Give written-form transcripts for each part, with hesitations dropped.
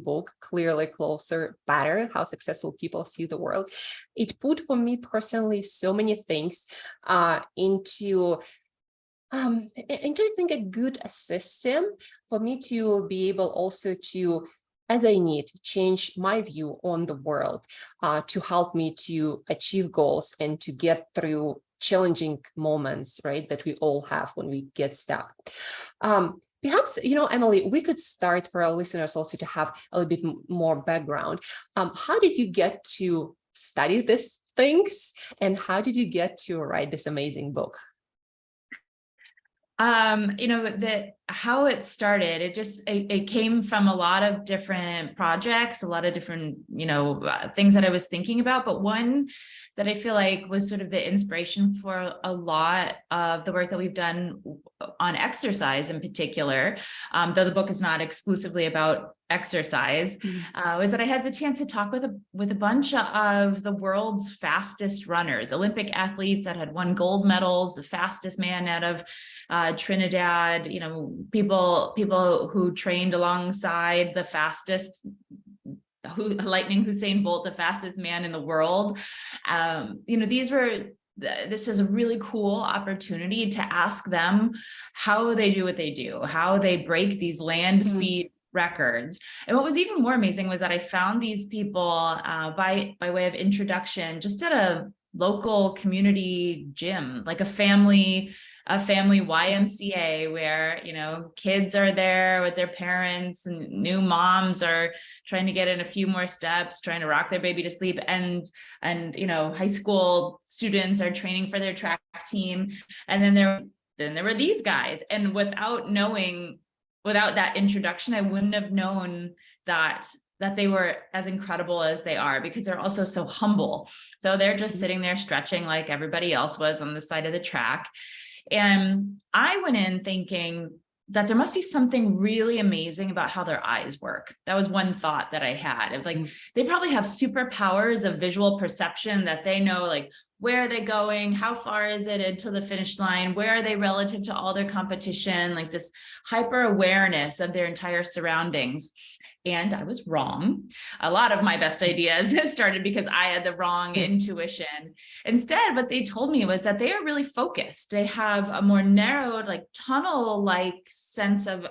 book, Clearly, Closer, Better, How Successful People See the World. It put for me personally so many things into I think a good system for me to be able also to, as I need, change my view on the world to help me to achieve goals and to get through challenging moments, right, that we all have when we get stuck. Perhaps, Emily, we could start for our listeners also to have a little bit more background. How did you get to study these things, and how did you get to write this amazing book? How it started, it came from a lot of different projects, a lot of different, things that I was thinking about. But one that I feel like was sort of the inspiration for a lot of the work that we've done on exercise in particular, though the book is not exclusively about exercise, was that I had the chance to talk with a bunch of the world's fastest runners, Olympic athletes that had won gold medals, the fastest man out of Trinidad, people who trained alongside the fastest, Lightning Usain Bolt, the fastest man in the world. This was a really cool opportunity to ask them how they do what they do, how they break these land speed records. And what was even more amazing was that I found these people by way of introduction just at a local community gym, like a family YMCA, where kids are there with their parents, and new moms are trying to get in a few more steps, trying to rock their baby to sleep, and high school students are training for their track team. And then there were these guys, and without that introduction, I wouldn't have known that they were as incredible as they are, because they're also so humble. So they're just sitting there stretching like everybody else was on the side of the track. And I went in thinking that there must be something really amazing about how their eyes work. That was one thought that I had. Of they probably have superpowers of visual perception, that they know where are they going, how far is it into the finish line, where are they relative to all their competition, this hyper awareness of their entire surroundings. And I was wrong. A lot of my best ideas started because I had the wrong intuition. Instead, what they told me was that they are really focused. They have a more narrowed, tunnel-like sense of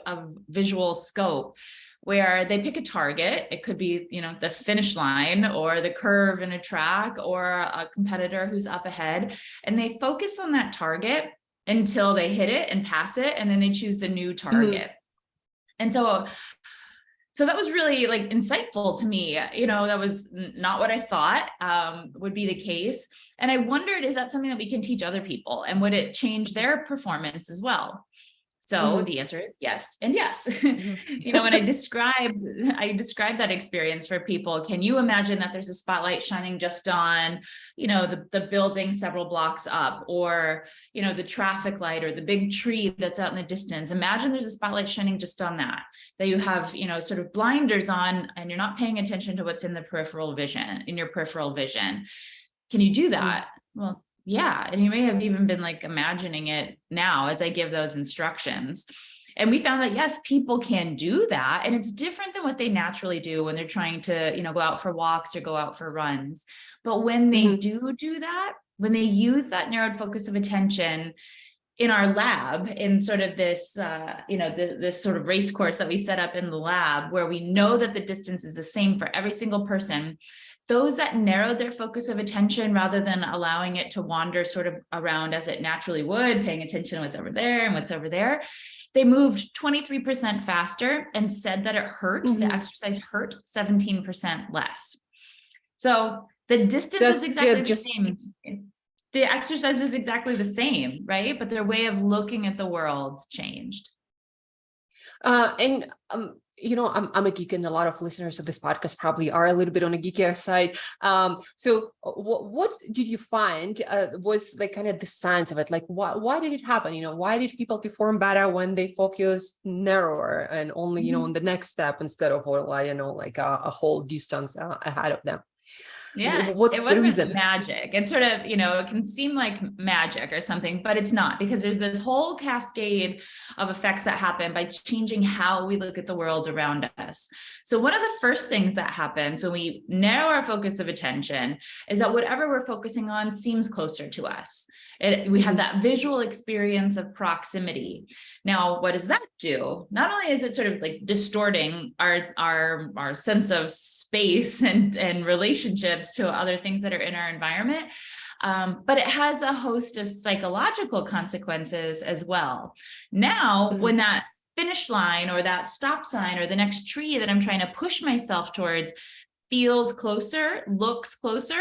visual scope, where they pick a target. It could be, the finish line, or the curve in a track, or a competitor who's up ahead. And they focus on that target until they hit it and pass it, and then they choose the new target. And so that was really insightful to me. That was not what I thought would be the case. And I wondered, is that something that we can teach other people? And would it change their performance as well? So the answer is yes and yes. When I described that experience for people, can you imagine that there's a spotlight shining just on, the building several blocks up, or, the traffic light, or the big tree that's out in the distance? Imagine there's a spotlight shining just on that you have, sort of blinders on, and you're not paying attention to what's in your peripheral vision. Can you do that? Well, yeah. And you may have even been imagining it now as I give those instructions. And we found that, yes, people can do that. And it's different than what they naturally do when they're trying to, go out for walks or go out for runs. But when they do that, when they use that narrowed focus of attention in our lab, in sort of this, this sort of race course that we set up in the lab, where we know that the distance is the same for every single person, those that narrowed their focus of attention rather than allowing it to wander sort of around as it naturally would, paying attention to what's over there and what's over there, they moved 23% faster, and said that it hurt. The exercise hurt 17% less. So the distance was exactly the same. The exercise was exactly the same, right? But their way of looking at the world changed. I'm a geek, and a lot of listeners of this podcast probably are a little bit on a geekier side. So what did you find was kind of the science of it? Why did it happen? Why did people perform better when they focused narrower and only, on the next step, instead of, a whole distance ahead of them? Yeah, it What's the wasn't reason? magic. It's sort of, it can seem like magic or something, but it's not, because there's this whole cascade of effects that happen by changing how we look at the world around us. So one of the first things that happens when we narrow our focus of attention is that whatever we're focusing on seems closer to us. We have that visual experience of proximity. Now, what does that do? Not only is it sort of like distorting our sense of space and relationships to other things that are in our environment, but it has a host of psychological consequences as well. Now, when that finish line or that stop sign or the next tree that I'm trying to push myself towards feels closer, looks closer,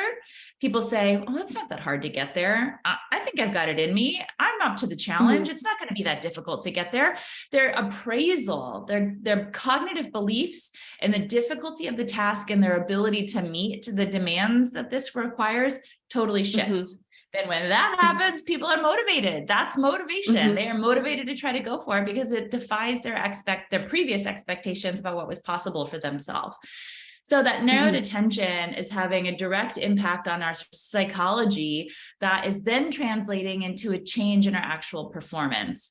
people say, oh, it's not that hard to get there. I think I've got it in me. I'm up to the challenge. It's not going to be that difficult to get there. Their appraisal, their cognitive beliefs and the difficulty of the task and their ability to meet the demands that this requires totally shifts. Then when that happens, people are motivated. That's motivation. They are motivated to try to go for it because it defies their previous expectations about what was possible for themselves. So that narrowed attention is having a direct impact on our psychology that is then translating into a change in our actual performance.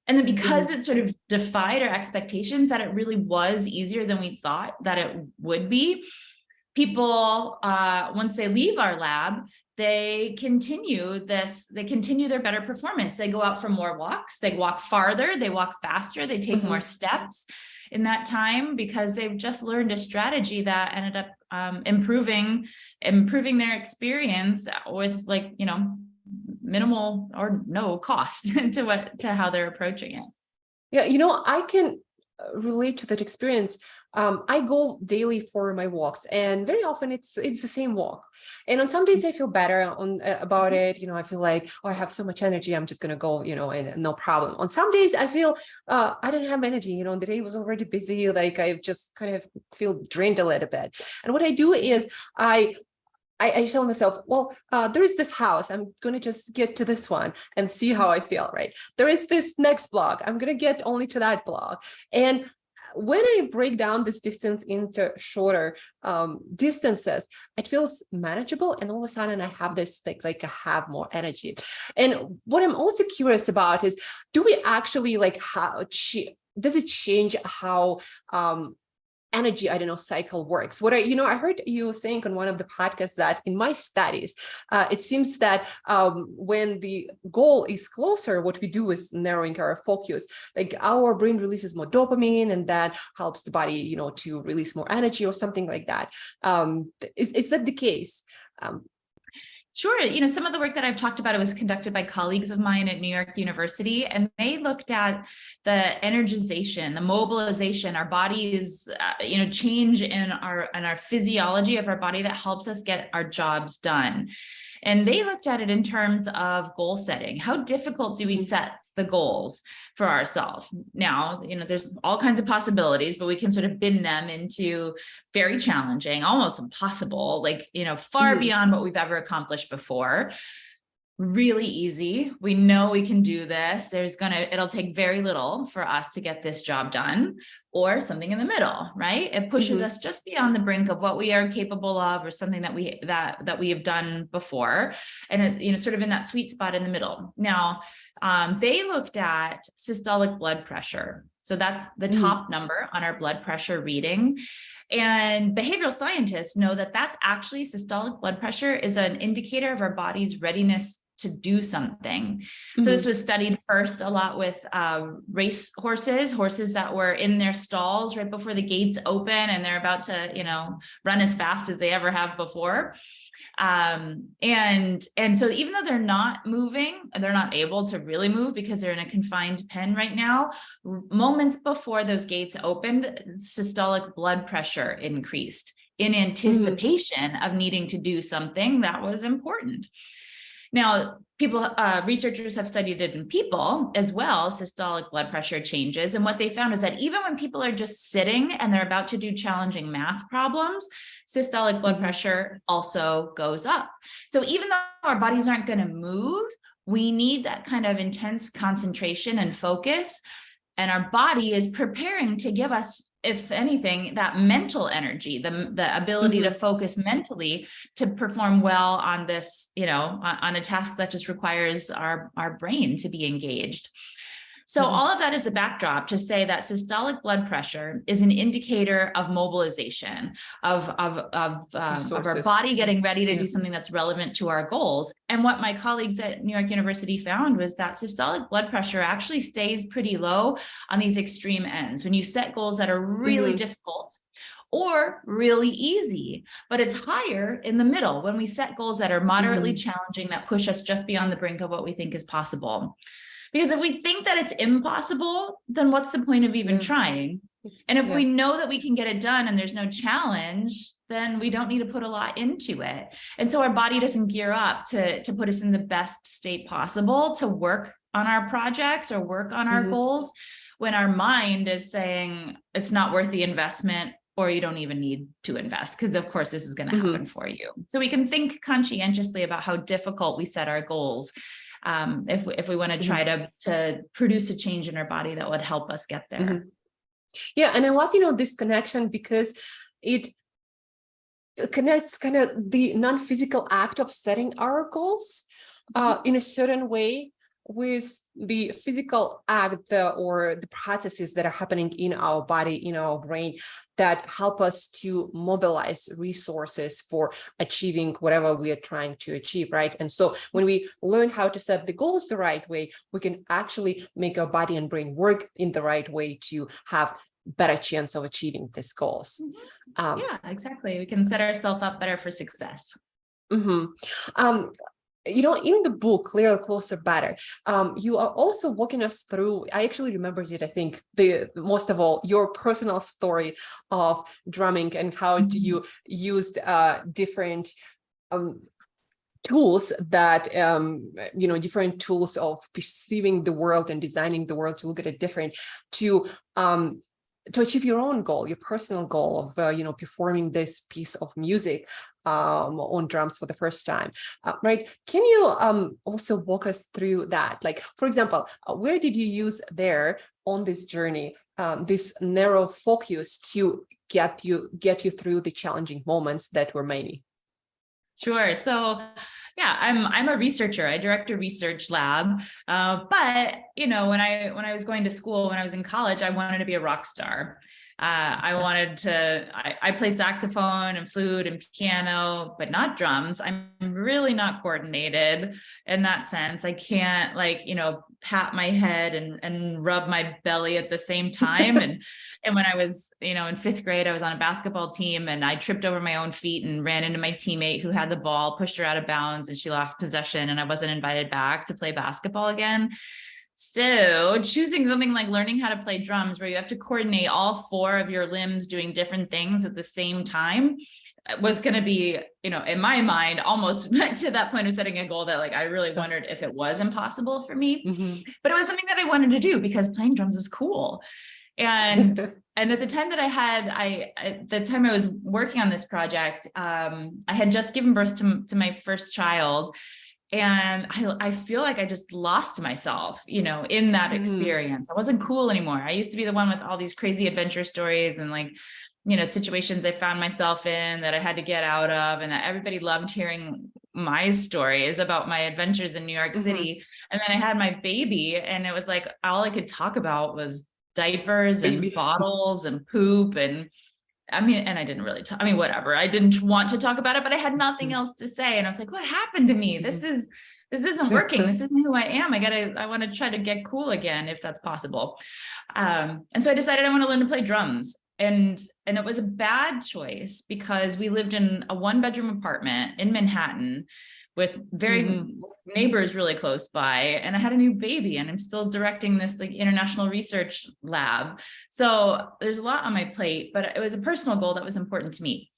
And then because it sort of defied our expectations that it really was easier than we thought that it would be, people, once they leave our lab, they continue their better performance. They go out for more walks, they walk farther, they walk faster, they take more steps in that time because they've just learned a strategy that ended up improving their experience with minimal or no cost to how they're approaching it. Yeah, I can relate to that experience. I go daily for my walks, and very often it's the same walk. And on some days I feel better about it. I feel like, oh, I have so much energy, I'm just gonna go, and no problem. On some days I feel I don't have energy. The day was already busy. Like I just kind of feel drained a little bit. And what I do is I tell myself, well, there is this house. I'm going to just get to this one and see how I feel, right? There is this next block. I'm going to get only to that block. And when I break down this distance into shorter distances, it feels manageable. And all of a sudden I have this like I have more energy. And what I'm also curious about is, do we actually does it change how energy, cycle works? I heard you saying on one of the podcasts that in my studies, it seems that when the goal is closer, what we do is narrowing our focus. Like our brain releases more dopamine, and that helps the body, to release more energy or something like that. Is that the case? Sure. Some of the work that I've talked about, it was conducted by colleagues of mine at New York University, and they looked at the energization, the mobilization, our body's, change in our physiology of our body that helps us get our jobs done. And they looked at it in terms of goal setting. How difficult do we set the goals for ourselves? Now, there's all kinds of possibilities, but we can sort of bin them into very challenging, almost impossible, far beyond what we've ever accomplished before. Really easy. We know we can do this. It'll take very little for us to get this job done, or something in the middle, right? It pushes us just beyond the brink of what we are capable of, or something that we have done before. And it, sort of in that sweet spot in the middle. Now, they looked at systolic blood pressure. So that's the top number on our blood pressure reading. And behavioral scientists know that that's actually systolic blood pressure is an indicator of our body's readiness to do something. So this was studied first a lot with race horses that were in their stalls right before the gates open, and they're about to, run as fast as they ever have before. And so even though they're not moving, they're not able to really move because they're in a confined pen right now, moments before those gates opened, systolic blood pressure increased in anticipation of needing to do something that was important. Now, researchers have studied it in people as well, systolic blood pressure changes. And what they found is that even when people are just sitting and they're about to do challenging math problems, systolic blood pressure also goes up. So even though our bodies aren't going to move, we need that kind of intense concentration and focus. And our body is preparing to give us if anything, that mental energy, the ability to focus mentally to perform well on this, on a task that just requires our brain to be engaged. So all of that is the backdrop to say that systolic blood pressure is an indicator of mobilization, of our body getting ready to do something that's relevant to our goals. And what my colleagues at New York University found was that systolic blood pressure actually stays pretty low on these extreme ends. When you set goals that are really difficult or really easy, but it's higher in the middle when we set goals that are moderately challenging, that push us just beyond the brink of what we think is possible. Because if we think that it's impossible, then what's the point of even trying? And if we know that we can get it done and there's no challenge, then we don't need to put a lot into it. And so our body doesn't gear up to put us in the best state possible to work on our projects or work on our goals, when our mind is saying it's not worth the investment, or you don't even need to invest, because of course this is going to happen for you. So we can think conscientiously about how difficult we set our goals, if we want to try to produce a change in our body that would help us get there. Yeah, and I love, this connection, because it connects kind of the non-physical act of setting our goals in a certain way with the physical act or the processes that are happening in our body, in our brain, that help us to mobilize resources for achieving whatever we are trying to achieve, right? And so when we learn how to set the goals the right way, we can actually make our body and brain work in the right way to have better chance of achieving these goals. Yeah, exactly. We can set ourselves up better for success. In the book, Closer, Better, you are also walking us through, I actually remembered it, I think, most of all, your personal story of drumming and how you used different tools that, different tools of perceiving the world and designing the world to look at it different, to achieve your own goal, your personal goal of, performing this piece of music on drums for the first time, right? Can you also walk us through that? Like, for example, where did you use there on this journey, this narrow focus to get you through the challenging moments that were many? Sure. So yeah, I'm a researcher. I direct a research lab. But when I was going to school, when I was in college, I wanted to be a rock star. I played saxophone and flute and piano, but not drums. I'm really not coordinated in that sense. I can't pat my head and rub my belly at the same time. And when I was, in fifth grade, I was on a basketball team and I tripped over my own feet and ran into my teammate who had the ball, pushed her out of bounds, and she lost possession, and I wasn't invited back to play basketball again. So choosing something like learning how to play drums, where you have to coordinate all four of your limbs doing different things at the same time, was going to be, in my mind, almost to that point of setting a goal that I really wondered if it was impossible for me. But it was something that I wanted to do because playing drums is cool. And at the time that at the time I was working on this project, I had just given birth to my first child. And I feel like I just lost myself, in that experience. I wasn't cool anymore. I used to be the one with all these crazy adventure stories and situations I found myself in that I had to get out of, and that everybody loved hearing my stories about my adventures in New York City. And then I had my baby, and it was all I could talk about was diapers and bottles and poop. And I didn't really talk. Whatever. I didn't want to talk about it, but I had nothing else to say. And I was like, what happened to me? This isn't working. This isn't who I am. I want to try to get cool again, if that's possible. And so I decided I want to learn to play drums. And it was a bad choice because we lived in a 1-bedroom apartment in Manhattan with neighbors really close by. And I had a new baby, and I'm still directing this international research lab. So there's a lot on my plate, but it was a personal goal that was important to me.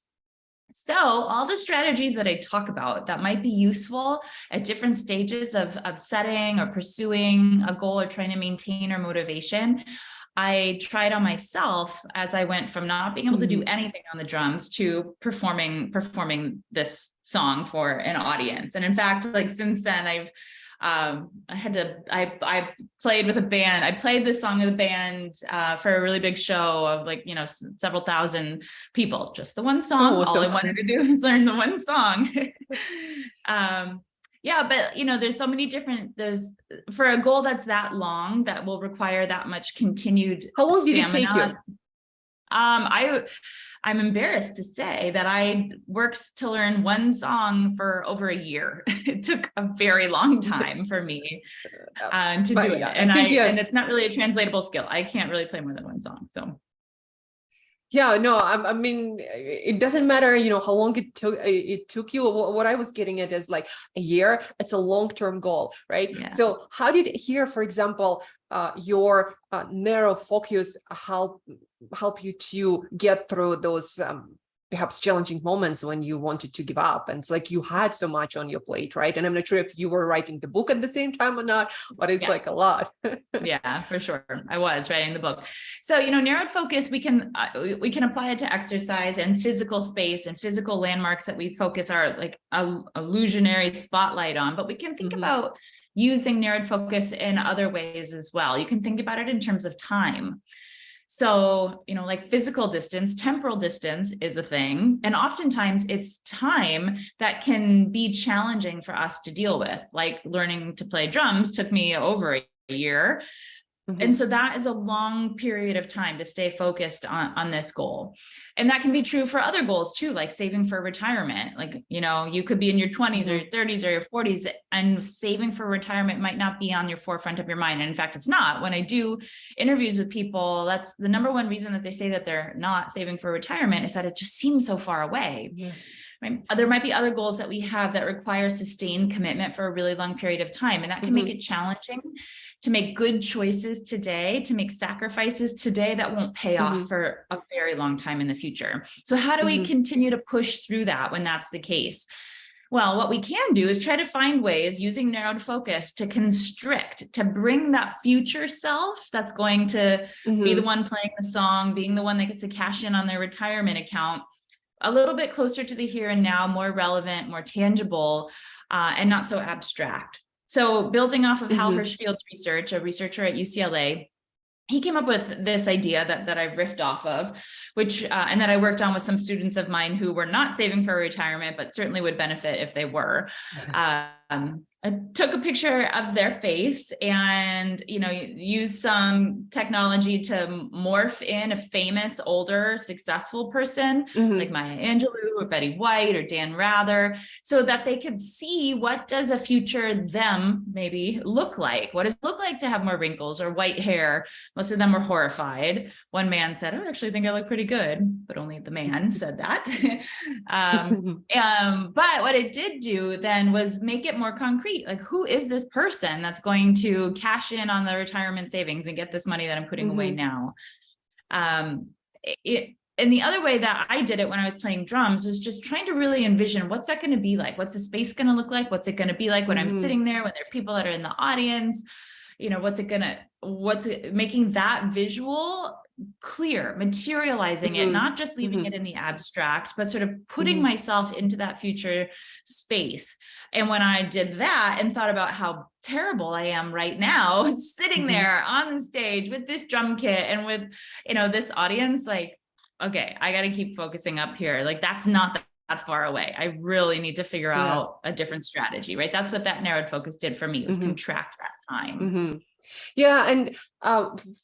So all the strategies that I talk about that might be useful at different stages of setting or pursuing a goal or trying to maintain our motivation, I tried on myself as I went from not being able to do anything on the drums to performing this song for an audience. And in fact, since then, I played with a band. I played the song of the band for a really big show of like, several thousand people, just the one song. So All I awesome. wanted to do is learn the one song. Yeah, but there's so many for a goal that's that long, that will require that much continued How long did it stamina. take you? I'm embarrassed to say that I worked to learn one song for over a year. It took a very long time for me to do it. Yeah, And I think, and it's not really a translatable skill. I can't really play more than one song. So yeah, no, I mean, it doesn't matter, how long it took you. What I was getting at is like a year. It's a long-term goal, right? yeah. So how did here, for example, your narrow focus help you to get through those perhaps challenging moments when you wanted to give up? And it's like you had so much on your plate, right? And I'm not sure if you were writing the book at the same time or not, but it's like a lot. Yeah, for sure. I was writing the book. So, narrowed focus, we can apply it to exercise and physical space and physical landmarks that we focus our like illusionary spotlight on, but we can think about using narrowed focus in other ways as well. You can think about it in terms of time. So, like physical distance, temporal distance is a thing. And oftentimes it's time that can be challenging for us to deal with. Like learning to play drums took me over a year. And so that is a long period of time to stay focused on this goal. And that can be true for other goals too, like saving for retirement. Like, you could be in your 20s or your 30s or your 40s, and saving for retirement might not be on your forefront of your mind. And in fact, it's not. When I do interviews with people, that's the number one reason that they say that they're not saving for retirement, is that it just seems so far away. Yeah. Right? There might be other goals that we have that require sustained commitment for a really long period of time. And that can make it challenging to make good choices today, to make sacrifices today that won't pay off for a very long time in the future. So how do we continue to push through that when that's the case? Well, what we can do is try to find ways using narrowed focus to constrict, to bring that future self that's going to be the one playing the song, being the one that gets to cash in on their retirement account, a little bit closer to the here and now, more relevant, more tangible, and not so abstract. So building off of Hal Hirschfield's research, a researcher at UCLA, he came up with this idea that I riffed off of, which, and that I worked on with some students of mine who were not saving for retirement, but certainly would benefit if they were. I took a picture of their face and, use some technology to morph in a famous, older, successful person like Maya Angelou or Betty White or Dan Rather, so that they could see what does a future them maybe look like. What does it look like to have more wrinkles or white hair? Most of them were horrified. One man said, I actually think I look pretty good, but only the man said that. But what it did do then was make it more concrete. Like, who is this person that's going to cash in on the retirement savings and get this money that I'm putting away now? And the other way that I did it when I was playing drums was just trying to really envision, what's that going to be like? What's the space going to look like? What's it going to be like when I'm sitting there, when there are people that are in the audience? What's making that visual clear, materializing it, not just leaving it in the abstract, but sort of putting myself into that future space. And when I did that and thought about how terrible I am right now, sitting there on the stage with this drum kit and with, this audience, like, okay, I got to keep focusing up here. Like, that's not that far away. I really need to figure out a different strategy, right? That's what that narrowed focus did for me, was contract that time. Yeah. And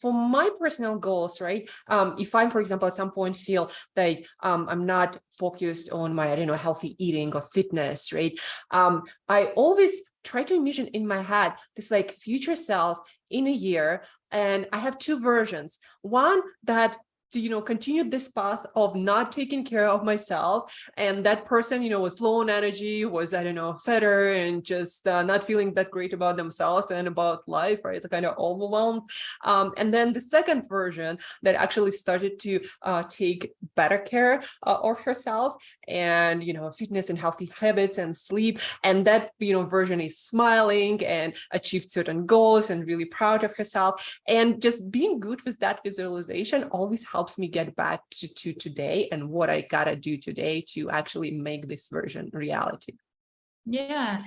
for my personal goals, right, if I'm, for example, at some point feel like I'm not focused on my, healthy eating or fitness, right, I always try to envision in my head this like future self in a year. And I have two versions. One that to continue this path of not taking care of myself, and that person was low on energy, was fatter, and just not feeling that great about themselves and about life, right? Kind of overwhelmed. And then the second version that actually started to take better care of herself, and fitness and healthy habits and sleep, and that version is smiling and achieved certain goals and really proud of herself. And just being good with that visualization always helps me get back to today and what I gotta do today to actually make this version reality. Yeah.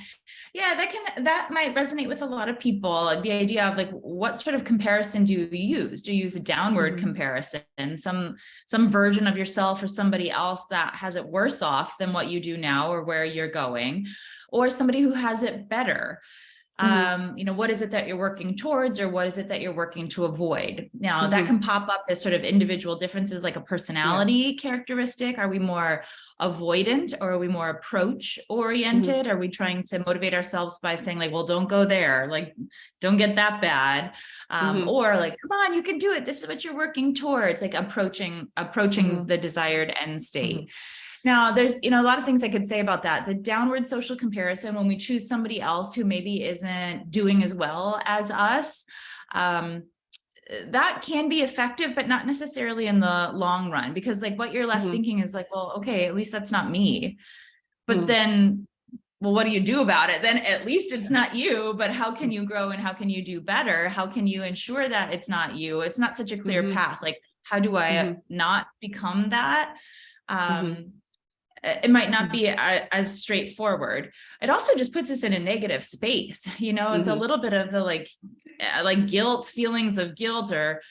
Yeah, that might resonate with a lot of people. The idea of like, what sort of comparison do you use? Do you use a downward comparison, some version of yourself or somebody else that has it worse off than what you do now or where you're going, or somebody who has it better? What is it that you're working towards, or what is it that you're working to avoid? Now that can pop up as sort of individual differences, like a personality characteristic. Are we more avoidant, or are we more approach oriented? Are we trying to motivate ourselves by saying like, well, don't go there, like, don't get that bad, or like, come on, you can do it, this is what you're working towards, like approaching the desired end state. Now, there's, a lot of things I could say about that. The downward social comparison, when we choose somebody else who maybe isn't doing as well as us, that can be effective, but not necessarily in the long run, because like what you're left thinking is like, well, okay, at least that's not me. But then, well, what do you do about it? Then at least it's not you, but how can you grow and how can you do better? How can you ensure that it's not you? It's not such a clear path. Like, how do I not become that? It might not be as straightforward. It also just puts us in a negative space. It's a little bit of the like guilt, feelings of guilt, or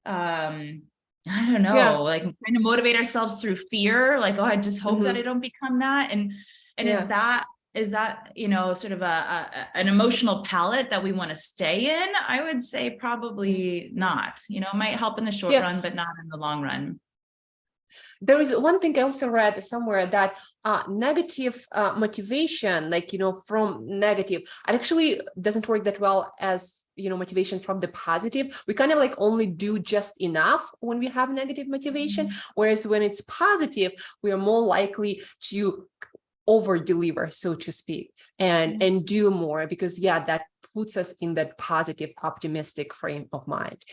I don't know, like trying to motivate ourselves through fear. Like, oh, I just hope that I don't become that. And is that, sort of an emotional palette that we want to stay in? I would say probably not. It might help in the short run, but not in the long run. There is one thing I also read somewhere that negative motivation, like, from negative, it actually doesn't work that well as, motivation from the positive. We kind of like only do just enough when we have negative motivation. Whereas when it's positive, we are more likely to over deliver, so to speak, and do more, because that puts us in that positive, optimistic frame of mind.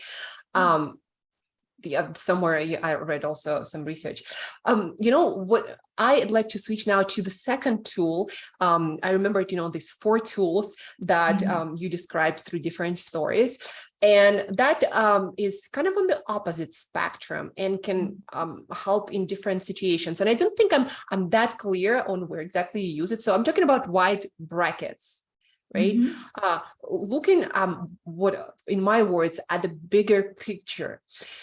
Somewhere I read also some research. What I'd like to switch now to the second tool. I remember, these 4 tools that you described through different stories, and that is kind of on the opposite spectrum and can help in different situations. And I don't think I'm that clear on where exactly you use it. So I'm talking about wide brackets. Right? Looking, what, in my words, at the bigger picture.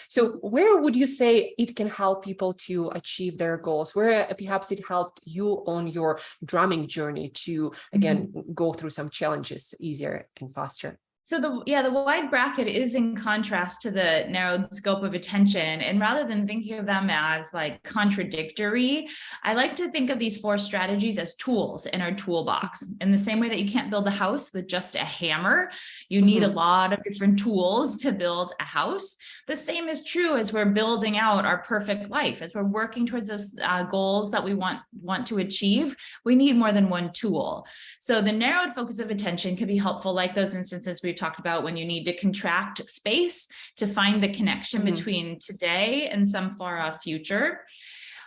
So where would you say it can help people to achieve their goals? Where perhaps it helped you on your drumming journey to, again, go through some challenges easier and faster? So the wide bracket is in contrast to the narrowed scope of attention. And rather than thinking of them as like contradictory, I like to think of these 4 strategies as tools in our toolbox. In the same way that you can't build a house with just a hammer, you need a lot of different tools to build a house. The same is true as we're building out our perfect life, as we're working towards those goals that we want to achieve. We need more than one tool. So the narrowed focus of attention can be helpful, like those instances we talked about when you need to contract space to find the connection between today and some far off future.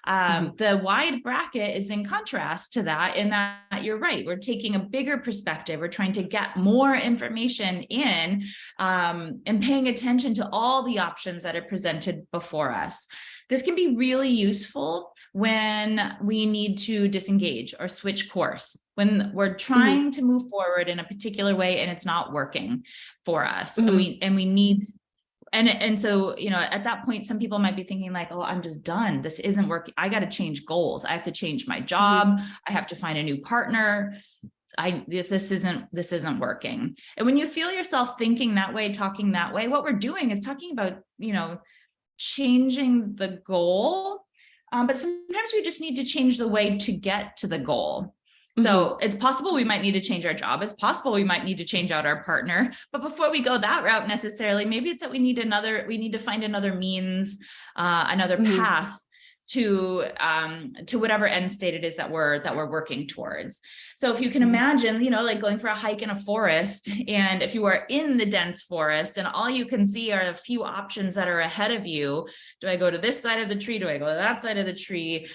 The wide bracket is in contrast to that, in that you're right, we're taking a bigger perspective. We're trying to get more information in and paying attention to all the options that are presented before us. This can be really useful when we need to disengage or switch course, when we're trying to move forward in a particular way and it's not working for us, and we need. And so, at that point, some people might be thinking like, oh, I'm just done. This isn't working. I got to change goals. I have to change my job. I have to find a new partner. This isn't working. And when you feel yourself thinking that way, talking that way, what we're doing is talking about, changing the goal. But sometimes we just need to change the way to get to the goal. So it's possible we might need to change our job. It's possible we might need to change out our partner. But before we go that route necessarily, maybe it's that we need to find another means, another path to whatever end state it is that we're working towards. So if you can imagine, like going for a hike in a forest, and if you are in the dense forest and all you can see are a few options that are ahead of you, do I go to this side of the tree? Do I go to that side of the tree?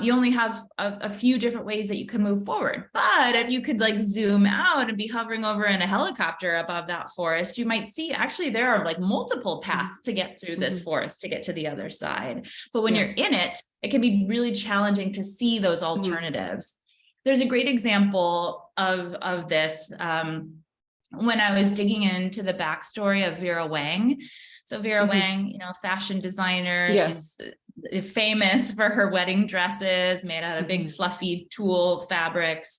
You only have a few different ways that you can move forward. But if you could like zoom out and be hovering over in a helicopter above that forest, you might see actually there are like multiple paths to get through this forest to get to the other side. But when you're in it, it can be really challenging to see those alternatives. there's a great example of this. When I was digging into the backstory of Vera Wang. So Vera Wang, you know, fashion designer, she's famous for her wedding dresses made out of big fluffy tulle fabrics.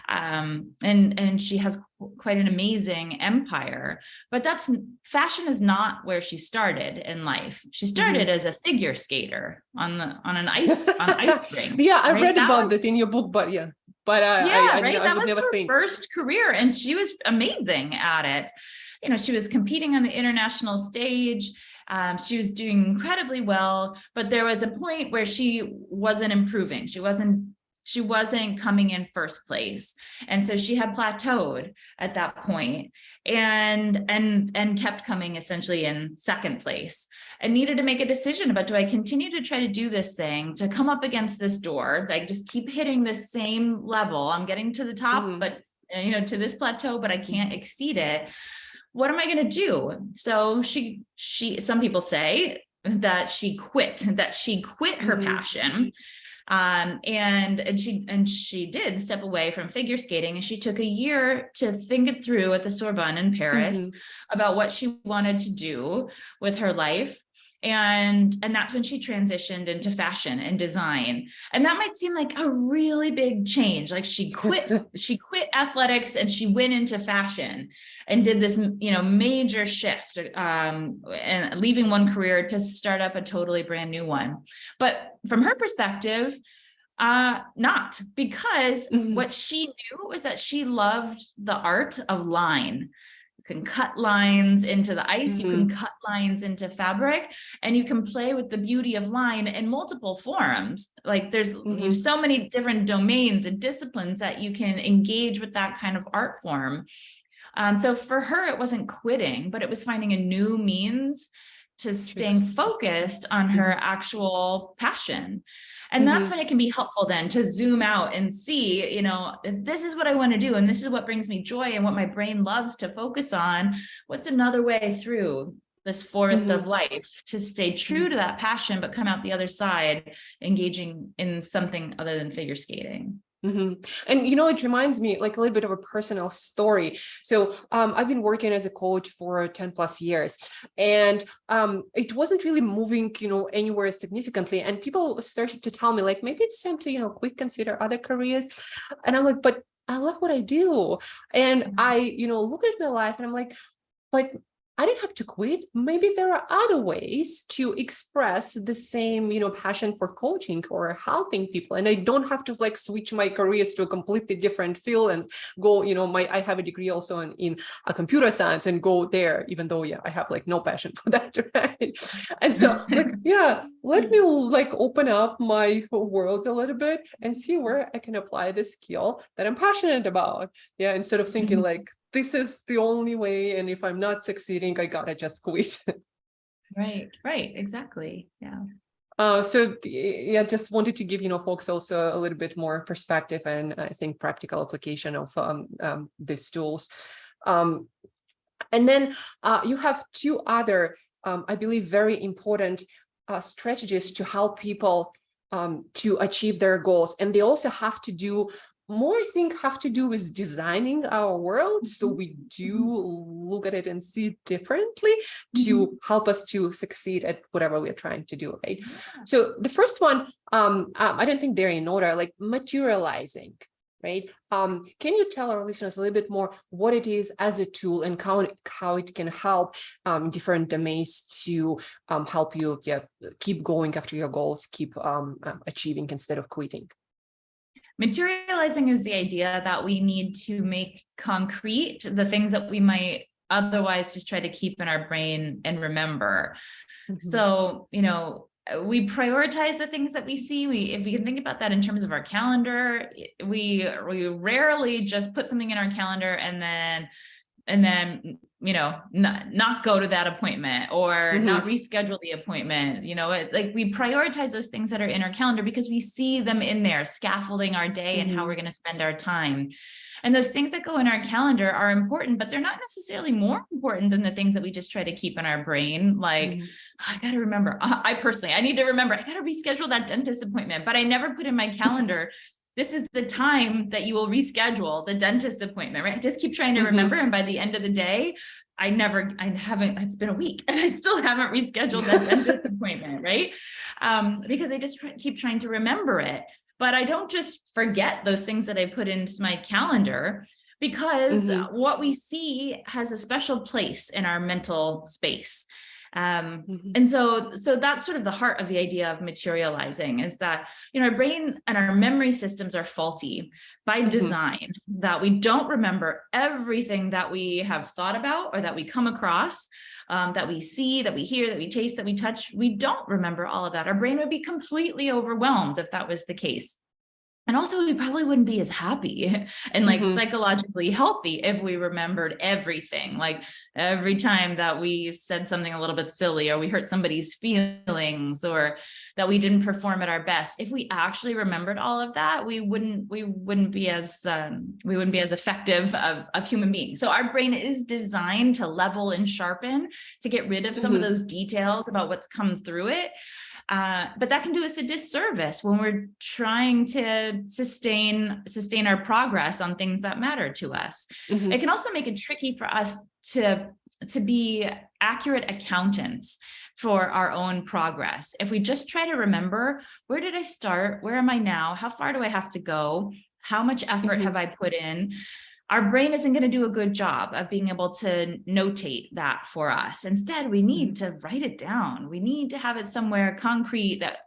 And she has quite an amazing empire, but fashion is not where she started in life. She started as a figure skater on an ice rink. Yeah, I read about that in your book, but I that would was never her think. first career, and she was amazing at it. You know, she was competing on the international stage. She was doing incredibly well, but there was a point where she wasn't improving. She wasn't coming in first place. And so she had plateaued at that point and kept coming essentially in second place, and needed to make a decision about, do I continue to try to do this thing, to come up against this door, like just keep hitting the same level. I'm getting to the top, but you know, to this plateau, but I can't exceed it. What am I going to do? So she, some people say that she quit her passion. And she did step away from figure skating, and she took a year to think it through at the Sorbonne in Paris about what she wanted to do with her life. And that's when she transitioned into fashion and design. And that might seem like a really big change. Like she quit athletics and she went into fashion and did this, you know, major shift, and leaving one career to start up a totally brand new one. But from her perspective, not, because what she knew was that she loved the art of line. You can cut lines into the ice, you can cut lines into fabric, and you can play with the beauty of line in multiple forms. Like there's so many different domains and disciplines that you can engage with that kind of art form. So for her, it wasn't quitting, but it was finding a new means to staying focused on her actual passion. And that's when it can be helpful then to zoom out and see, you know, if this is what I want to do, and this is what brings me joy and what my brain loves to focus on, what's another way through this forest of life to stay true to that passion, but come out the other side, engaging in something other than figure skating. And, you know, it reminds me like a little bit of a personal story. So I've been working as a coach for 10 plus years, and it wasn't really moving, you know, anywhere significantly. And people started to tell me like, maybe it's time to, you know, consider other careers. And I'm like, but I love what I do. And I, you know, look at my life and I'm like, but I didn't have to quit. Maybe there are other ways to express the same, you know, passion for coaching or helping people. And I don't have to like switch my careers to a completely different field and go, you know, I have a degree also in a computer science and go there, even though, I have like no passion for that. Right? And so like, let me like open up my world a little bit and see where I can apply the skill that I'm passionate about. Yeah. Instead of thinking like, this is the only way, and if I'm not succeeding, I gotta just quit. Right, exactly. Yeah. So just wanted to give, you know, folks also a little bit more perspective and I think practical application of these tools. And then you have two other, I believe, very important strategies to help people to achieve their goals, and they also have to do with designing our world. So we do look at it and see it differently to help us to succeed at whatever we're trying to do, right? So the first one, I don't think they're in order, like materializing, right? Can you tell our listeners a little bit more what it is as a tool and how it can help different domains to help you keep going after your goals, keep achieving instead of quitting? Materializing is the idea that we need to make concrete the things that we might otherwise just try to keep in our brain and remember. So, you know, we prioritize the things that we see. If we can think about that in terms of our calendar, we rarely just put something in our calendar and then you know, not go to that appointment or not reschedule the appointment. You know, like we prioritize those things that are in our calendar because we see them in there, scaffolding our day and how we're going to spend our time. And those things that go in our calendar are important, but they're not necessarily more important than the things that we just try to keep in our brain. Like, I got to remember, I need to remember, I got to reschedule that dentist appointment, but I never put in my calendar this is the time that you will reschedule the dentist appointment, right? I just keep trying to remember. And by the end of the day, I haven't, it's been a week and I still haven't rescheduled that dentist appointment, right? Because I just keep trying to remember it. But I don't just forget those things that I put into my calendar, because what we see has a special place in our mental space. And so that's sort of the heart of the idea of materializing, is that, our brain and our memory systems are faulty by design, that we don't remember everything that we have thought about or that we come across, that we see, that we hear, that we taste, that we touch. We don't remember all of that. Our brain would be completely overwhelmed if that was the case. And also, we probably wouldn't be as happy and like psychologically healthy if we remembered everything. Like every time that we said something a little bit silly, or we hurt somebody's feelings, or that we didn't perform at our best. If we actually remembered all of that, we wouldn't be as effective of human beings. So our brain is designed to level and sharpen, to get rid of some of those details about what's come through it. But that can do us a disservice when we're trying to sustain our progress on things that matter to us. It can also make it tricky for us to be accurate accountants for our own progress. If we just try to remember, where did I start? Where am I now? How far do I have to go? How much effort have I put in? Our brain isn't going to do a good job of being able to notate that for us. Instead, we need to write it down. We need to have it somewhere concrete that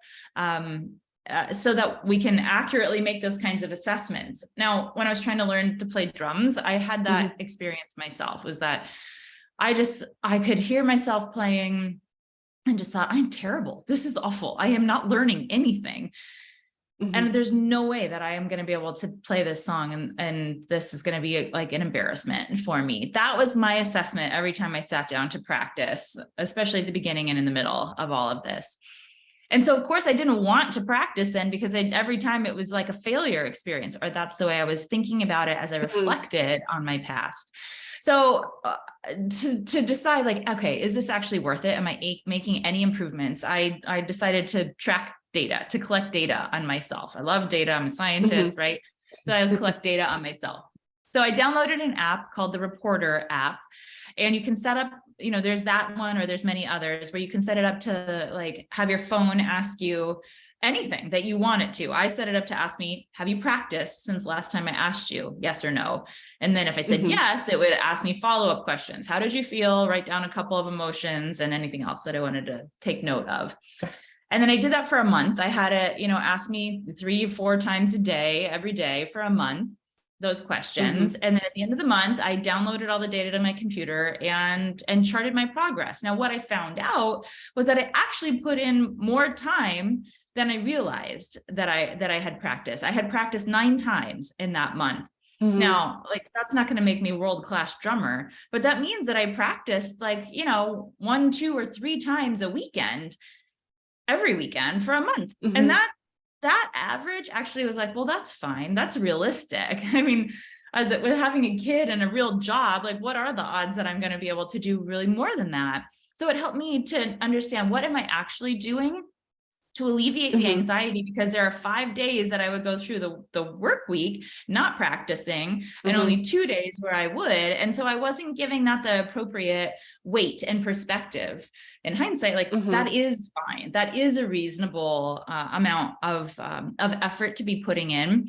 so that we can accurately make those kinds of assessments. Now, when I was trying to learn to play drums, I had that experience myself, was that I could hear myself playing and just thought, I'm terrible. This is awful. I am not learning anything. And there's no way that I am going to be able to play this song, and this is going to be like an embarrassment for me. That was my assessment every time I sat down to practice, especially at the beginning and in the middle of all of this. And so, of course, I didn't want to practice then, because every time it was like a failure experience, or that's the way I was thinking about it as I reflected on my past. So to decide, like, okay, is this actually worth it? Am I making any improvements? I decided to track data, to collect data on myself. I love data. I'm a scientist, right? So I collect data on myself. So I downloaded an app called the Reporter app, and you can set up, there's that one, or there's many others where you can set it up to like have your phone ask you anything that you want it to. I set it up to ask me, have you practiced since last time I asked you, yes or no? And then if I said yes, it would ask me follow-up questions. How did you feel? Write down a couple of emotions and anything else that I wanted to take note of. And then I did that for a month. I had it, ask me 3-4 times a day, every day for a month, those questions. And then at the end of the month, I downloaded all the data to my computer and charted my progress. Now, what I found out was that I actually put in more time than I realized that I had practiced. I had practiced 9 times in that month. Now, like, that's not going to make me a world-class drummer, but that means that I practiced like, 1, 2, or 3 times a weekend, every weekend for a month. And that average actually was like, well, that's fine. That's realistic. I mean, with having a kid and a real job, like, what are the odds that I'm going to be able to do really more than that? So it helped me to understand, what am I actually doing to alleviate the anxiety, because there are 5 days that I would go through the work week not practicing, and only 2 days where I would. And so I wasn't giving that the appropriate weight and perspective. In hindsight, like, that is fine. That is a reasonable amount of effort to be putting in.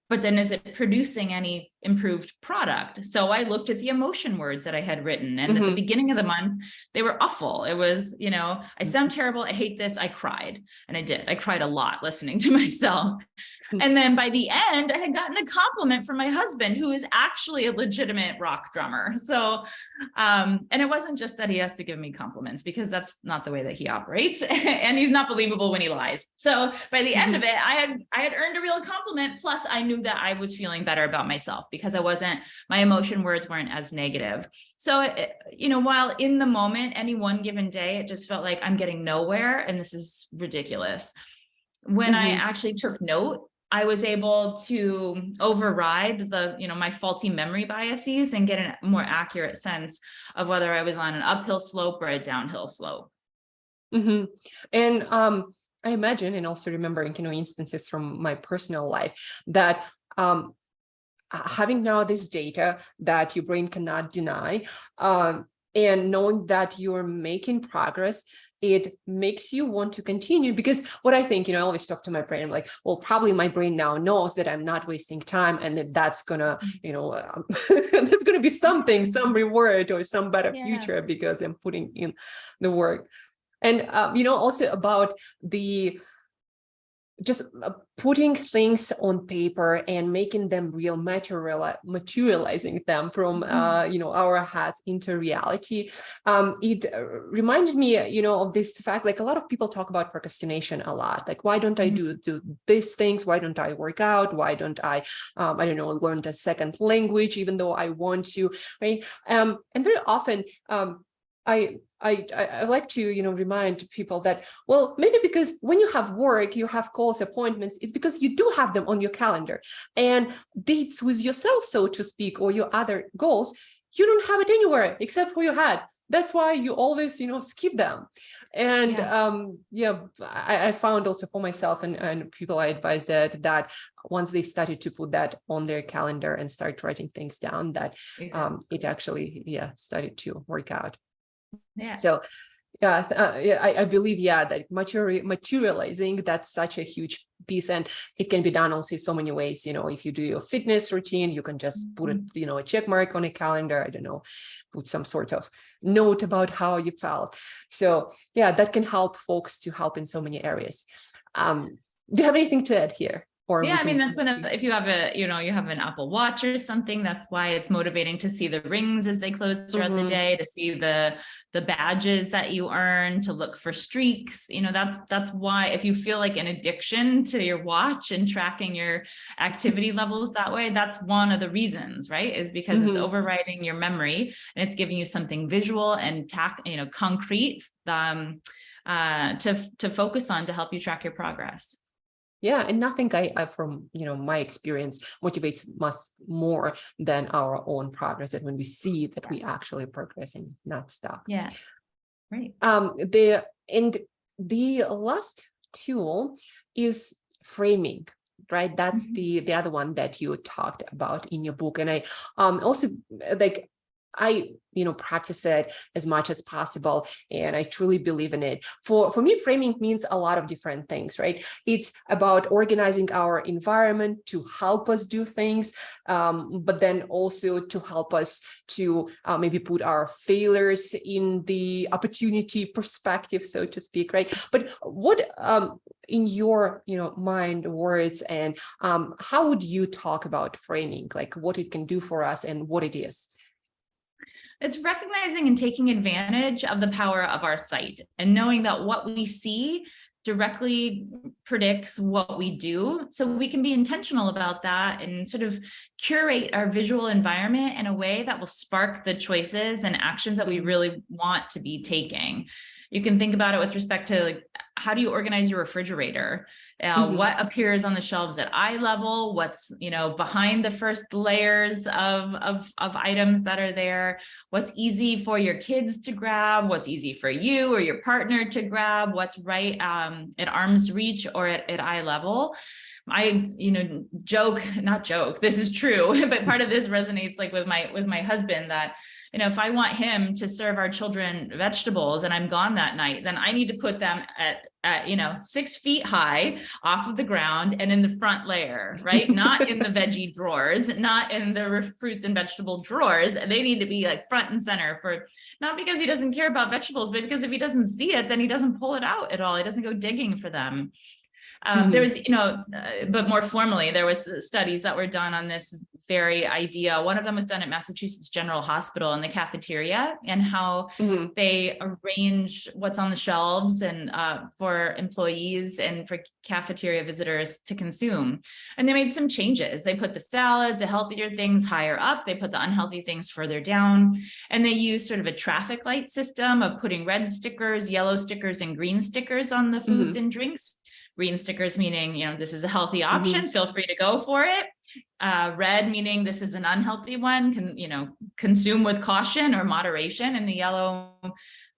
But then, is it producing any improved product? So I looked at the emotion words that I had written. And at the beginning of the month, they were awful. It was, I sound terrible. I hate this. I cried. And I did. I cried a lot listening to myself. And then by the end, I had gotten a compliment from my husband, who is actually a legitimate rock drummer. So, and it wasn't just that he has to give me compliments, because that's not the way that he operates. And he's not believable when he lies. So by the end of it, I had earned a real compliment. Plus, I knew that I was feeling better about myself, because my emotion words weren't as negative. So, while in the moment, any one given day, it just felt like I'm getting nowhere and this is ridiculous. When I actually took note, I was able to override my faulty memory biases and get a more accurate sense of whether I was on an uphill slope or a downhill slope. And I imagine, and also remembering, instances from my personal life that having now this data that your brain cannot deny, and knowing that you're making progress, it makes you want to continue. Because what I think, I always talk to my brain, I'm like, well, probably my brain now knows that I'm not wasting time, and that that's gonna, that's gonna be something, some reward or some better future, because I'm putting in the work. And also about the just putting things on paper and making them real, materializing them from our heads into reality. It reminded me of this fact, like a lot of people talk about procrastination a lot, like, why don't I do these things, why don't I work out, why don't I learn a second language, even though I want to, right? And very often I like to, remind people that, well, maybe because when you have work, you have calls, appointments, it's because you do have them on your calendar, and dates with yourself, so to speak, or your other goals, you don't have it anywhere except for your head. That's why you always, skip them. And I found also for myself and people I advised that once they started to put that on their calendar and start writing things down, that it actually, started to work out. Yeah. So I believe, that materializing, that's such a huge piece, and it can be done also so many ways. If you do your fitness routine, you can just put it, a check mark on a calendar, I don't know, put some sort of note about how you felt. So that can help folks to help in so many areas. Do you have anything to add here? Yeah, I mean, that's if you have you have an Apple Watch or something, that's why it's motivating to see the rings as they close throughout the day, to see the badges that you earn, to look for streaks. That's why, if you feel like an addiction to your watch and tracking your activity levels that way, that's one of the reasons, right? Is because it's overriding your memory, and it's giving you something visual and concrete to focus on, to help you track your progress. Yeah, and nothing I from my experience motivates us more than our own progress. That when we see that we actually progressing, not stop. Yeah, right. The last tool is framing, right? That's the other one that you talked about in your book, and I also practice it as much as possible, and I truly believe in it. For me, framing means a lot of different things, right? It's about organizing our environment to help us do things, but then also to help us to maybe put our failures in the opportunity perspective, so to speak, right? But what in your mind, words, and how would you talk about framing, like what it can do for us and what it is? It's recognizing and taking advantage of the power of our sight, and knowing that what we see directly predicts what we do. So we can be intentional about that and sort of curate our visual environment in a way that will spark the choices and actions that we really want to be taking. You can think about it with respect to, how do you organize your refrigerator? What appears on the shelves at eye level? What's behind the first layers of items that are there? What's easy for your kids to grab? What's easy for you or your partner to grab? What's right at arm's reach or at eye level? I, not joke, this is true, but part of this resonates with my husband, that, if I want him to serve our children vegetables and I'm gone that night, then I need to put them at 6 feet high off of the ground and in the front layer, right? Not in the veggie drawers, not in the fruits and vegetable drawers. They need to be front and center, for not because he doesn't care about vegetables, but because if he doesn't see it, then he doesn't pull it out at all. He doesn't go digging for them. There was, but more formally, there was studies that were done on this very idea. One of them was done at Massachusetts General Hospital in the cafeteria, and how they arrange what's on the shelves and for employees and for cafeteria visitors to consume. And they made some changes. They put the salads, the healthier things higher up. They put the unhealthy things further down. And they used sort of a traffic light system of putting red stickers, yellow stickers, and green stickers on the foods and drinks. Green stickers meaning, this is a healthy option, feel free to go for it. Red meaning this is an unhealthy one, consume with caution or moderation. And the yellow,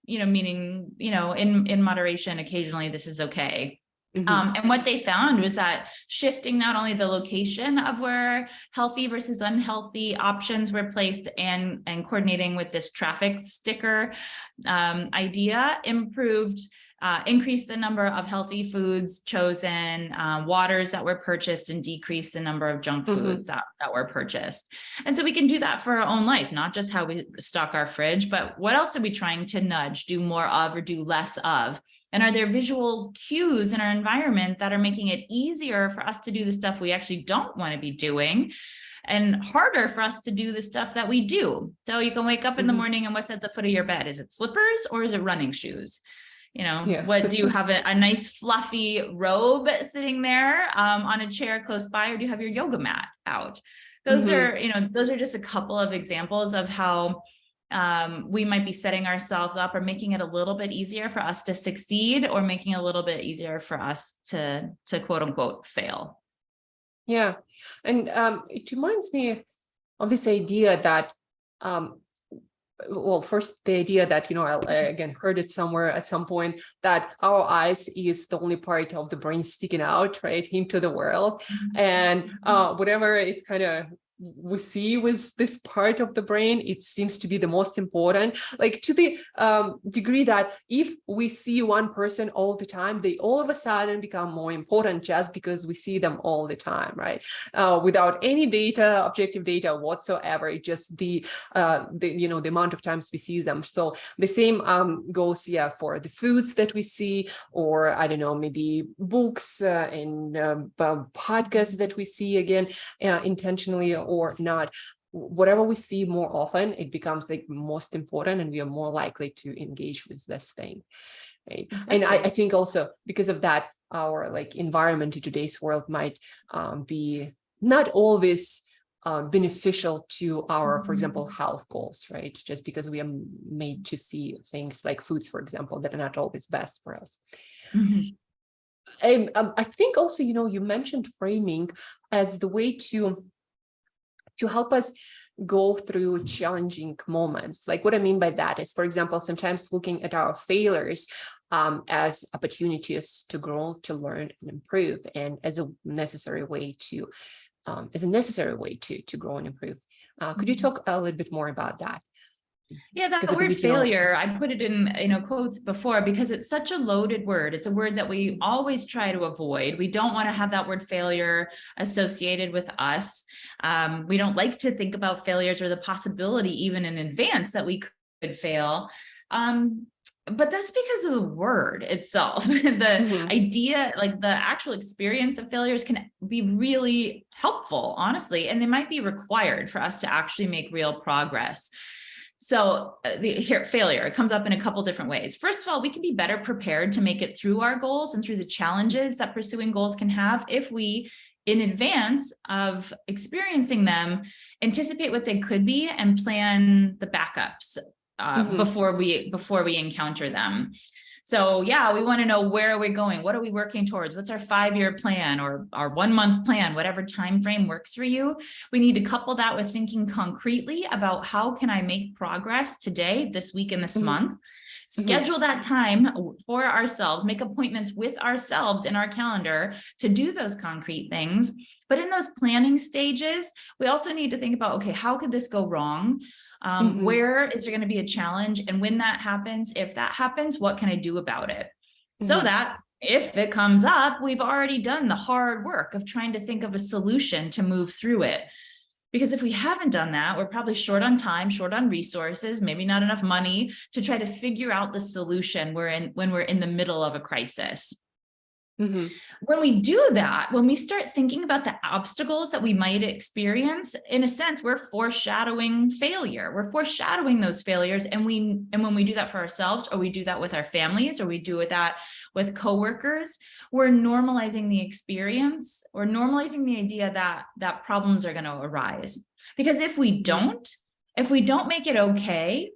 meaning, in moderation, occasionally this is okay. And what they found was that shifting not only the location of where healthy versus unhealthy options were placed and coordinating with this traffic sticker idea increased the number of healthy foods chosen, waters that were purchased, and decreased the number of junk foods that were purchased. And so we can do that for our own life, not just how we stock our fridge, but what else are we trying to nudge, do more of, or do less of? And are there visual cues in our environment that are making it easier for us to do the stuff we actually don't want to be doing and harder for us to do the stuff that we do? So you can wake up in the morning and what's at the foot of your bed? Is it slippers or is it running shoes? What do you have a nice fluffy robe sitting there on a chair close by, or do you have your yoga mat out? Those are just a couple of examples of how we might be setting ourselves up or making it a little bit easier for us to succeed, or making it a little bit easier for us to quote unquote fail. Yeah. And it reminds me of this idea that, well, first the idea that, I again heard it somewhere at some point, that our eyes is the only part of the brain sticking out, right, into the world. And whatever it's kind of we see with this part of the brain, it seems to be the most important, like to the degree that if we see one person all the time, they all of a sudden become more important just because we see them all the time, right? Without any data, objective data whatsoever, it's just the amount of times we see them. So the same goes, for the foods that we see, or I don't know, maybe books and podcasts that we see, again, intentionally or not. Whatever we see more often, it becomes like most important, and we are more likely to engage with this thing, right? Exactly. And I think also because of that, our environment in today's world might be not always beneficial to our, for example, health goals, right? Just because we are made to see things like foods, for example, that are not always best for us. I think also, you mentioned framing as the way to help us go through challenging moments. Like what I mean by that is, for example, sometimes looking at our failures as opportunities to grow, to learn and improve, and as a necessary way to grow and improve. Could you talk a little bit more about that? Yeah, that word failure, I put it in quotes before because it's such a loaded word. It's a word that we always try to avoid. We don't want to have that word failure associated with us. We don't like to think about failures or the possibility even in advance that we could fail. But that's because of the word itself. The idea, like the actual experience of failures, can be really helpful, honestly, and they might be required for us to actually make real progress. So failure, it comes up in a couple different ways. First of all, we can be better prepared to make it through our goals and through the challenges that pursuing goals can have if we, in advance of experiencing them, anticipate what they could be and plan the backups before we encounter them. So yeah, we want to know, where are we going? What are we working towards? What's our 5-year plan or our 1-month plan, whatever time frame works for you? We need to couple that with thinking concretely about how can I make progress today, this week, and this month. Schedule that time for ourselves, make appointments with ourselves in our calendar to do those concrete things. But in those planning stages, we also need to think about, okay, how could this go wrong? Where is there going to be a challenge? And when that happens, if that happens, what can I do about it? So that if it comes up, we've already done the hard work of trying to think of a solution to move through it. Because if we haven't done that, we're probably short on time, short on resources, maybe not enough money to try to figure out the solution when we're in the middle of a crisis. When we do that, when we start thinking about the obstacles that we might experience, in a sense, we're foreshadowing failure. We're foreshadowing those failures. And when we do that for ourselves, or we do that with our families, or we do that with coworkers, we're normalizing the experience, or normalizing the idea that problems are going to arise. Because if we don't make it okay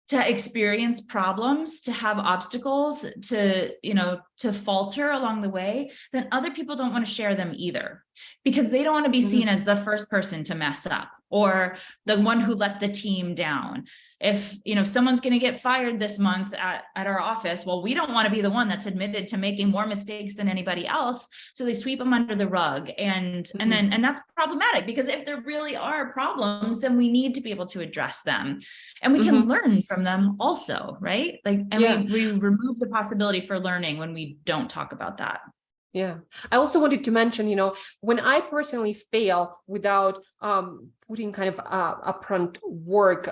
to experience problems, to have obstacles, to falter along the way, then other people don't want to share them either, because they don't want to be seen as the first person to mess up. or the one who let the team down. If, someone's going to get fired this month at our office, well, we don't want to be the one that's admitted to making more mistakes than anybody else. So they sweep them under the rug. And that's problematic, because if there really are problems, then we need to be able to address them, and we can learn from them also, right? We remove the possibility for learning when we don't talk about that. Yeah. I also wanted to mention, when I personally fail without putting kind of upfront work,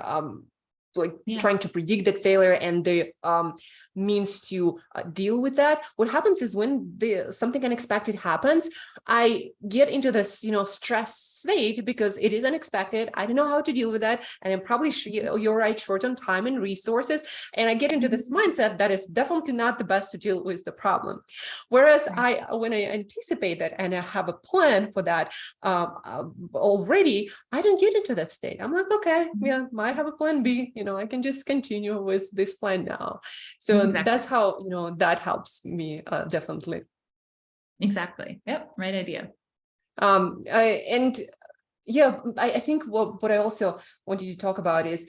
trying to predict that failure and the means to deal with that, what happens is when something unexpected happens, I get into this, stress state because it is unexpected. I don't know how to deal with that. And I'm probably, you're right, short on time and resources. And I get into this mindset that is definitely not the best to deal with the problem. Whereas when I anticipate that and I have a plan for that already, I don't get into that state. I'm like, okay, yeah, I have a plan B, I can just continue with this plan now. So that's how, that helps me definitely. Exactly. Yep. Right idea. I think what I also wanted to talk about is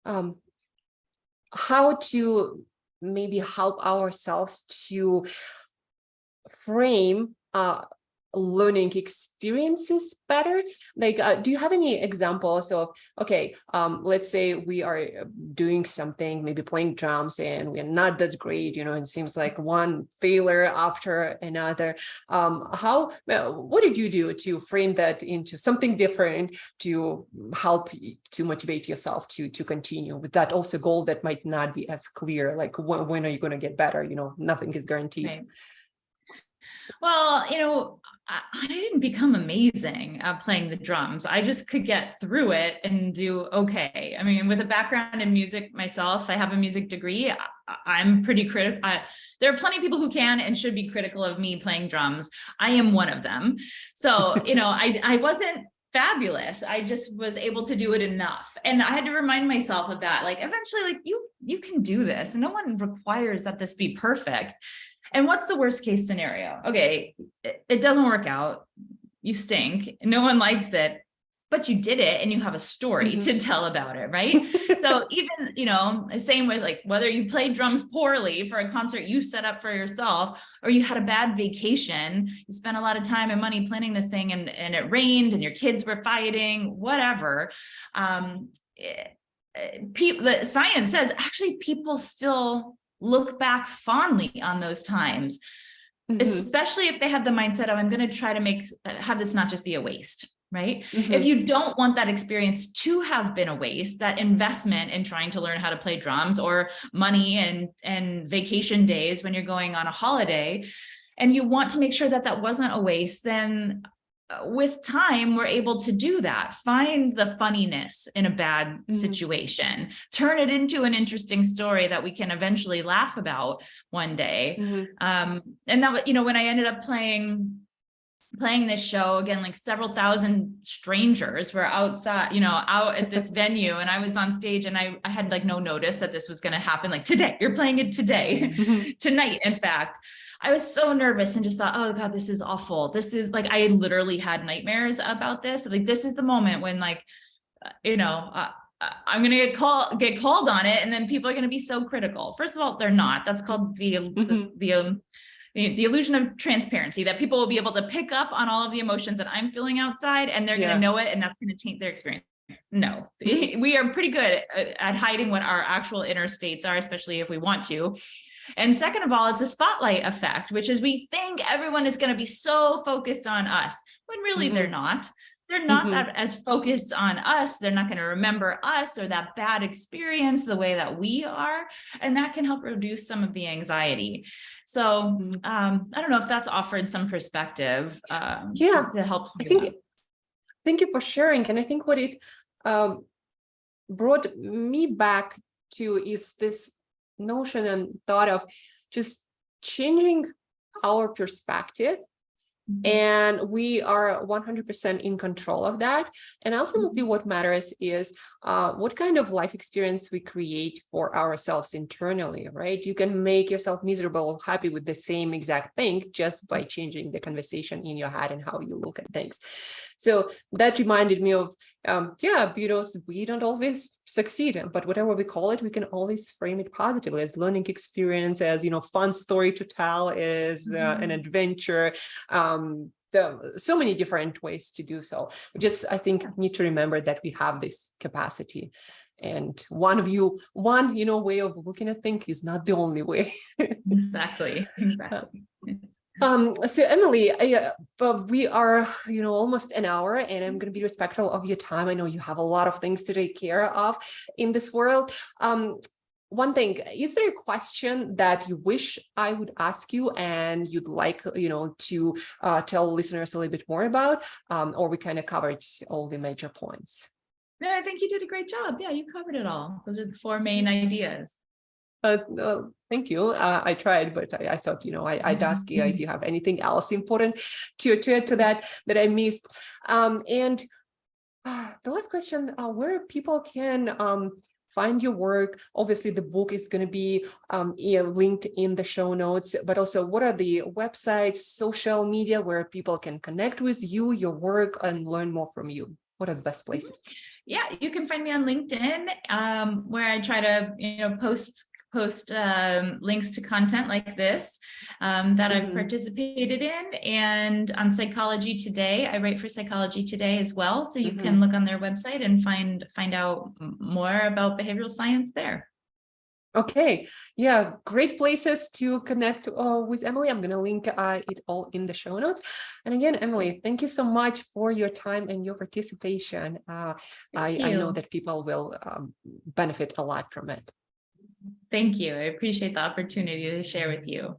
how to maybe help ourselves to frame learning experiences better. Do you have any examples of, okay, let's say we are doing something, maybe playing drums, and we're not that great, it seems like one failure after another. What did you do to frame that into something different to help to motivate yourself to continue with that also goal that might not be as clear, like when are you going to get better? Nothing is guaranteed. Right. Well, I didn't become amazing at playing the drums. I just could get through it and do okay. I mean, with a background in music myself, I have a music degree. I'm pretty critical. There are plenty of people who can and should be critical of me playing drums. I am one of them. So, I wasn't fabulous. I just was able to do it enough. And I had to remind myself of that. Eventually, you can do this. And no one requires that this be perfect. And what's the worst case scenario? Okay, it doesn't work out. You stink. No one likes it, but you did it and you have a story to tell about it, right? So even, same with whether you played drums poorly for a concert you set up for yourself, or you had a bad vacation, you spent a lot of time and money planning this thing and it rained and your kids were fighting, whatever. The science says actually people still look back fondly on those times, especially if they have the mindset of, I'm going to try to have this not just be a waste, right? If you don't want that experience to have been a waste, that investment in trying to learn how to play drums, or money and vacation days when you're going on a holiday, and you want to make sure that wasn't a waste, then with time, we're able to do that. Find the funniness in a bad situation, turn it into an interesting story that we can eventually laugh about one day. And that, when I ended up playing this show again, several thousand strangers were outside, out at this venue, and I was on stage, and I had no notice that this was going to happen. Today, you're playing it today, tonight, in fact. I was so nervous and just thought, oh God, this is awful. This is I literally had nightmares about this. This is the moment when I'm going to get called on it. And then people are going to be so critical. First of all, they're not. That's called the illusion of transparency, that people will be able to pick up on all of the emotions that I'm feeling outside, and they're going to know it. And that's going to taint their experience. No, we are pretty good at hiding what our actual inner states are, especially if we want to. And second of all, it's the spotlight effect, which is we think everyone is going to be so focused on us, when really they're not. They're not that as focused on us. They're not going to remember us or that bad experience the way that we are. And that can help reduce some of the anxiety. So I don't know if that's offered some perspective to help. Thank you for sharing. And I think what it brought me back to is this notion and thought of just changing our perspective And we are 100% in control of that. And ultimately, what matters is what kind of life experience we create for ourselves internally, right? You can make yourself miserable, happy with the same exact thing just by changing the conversation in your head and how you look at things. So that reminded me of, we don't always succeed, but whatever we call it, we can always frame it positively as learning experience, as, fun story to tell, as an adventure. So many different ways to do so. We just, I think, need to remember that we have this capacity. And one way of looking at things is not the only way. Exactly. So Emily, we are, almost an hour, and I'm going to be respectful of your time. I know you have a lot of things to take care of in this world. One thing, is there a question that you wish I would ask you and you'd like, to tell listeners a little bit more about, or we kind of covered all the major points? No, I think you did a great job. Yeah, you covered it all. Those are the 4 main ideas. Thank you. I tried, but I thought, I'd ask you if you have anything else important to add to that I missed. And the last question, where people can find your work. Obviously, the book is going to be linked in the show notes, but also what are the websites, social media where people can connect with you, your work, and learn more from you? What are the best places? Yeah, you can find me on LinkedIn, where I try to, post links to content like this that I've participated in, and on Psychology Today. I write for Psychology Today as well, so you can look on their website and find out more about behavioral science there. Okay, yeah, great places to connect with Emily. I'm going to link it all in the show notes. And again, Emily, thank you so much for your time and your participation. I know that people will benefit a lot from it. Thank you. I appreciate the opportunity to share with you.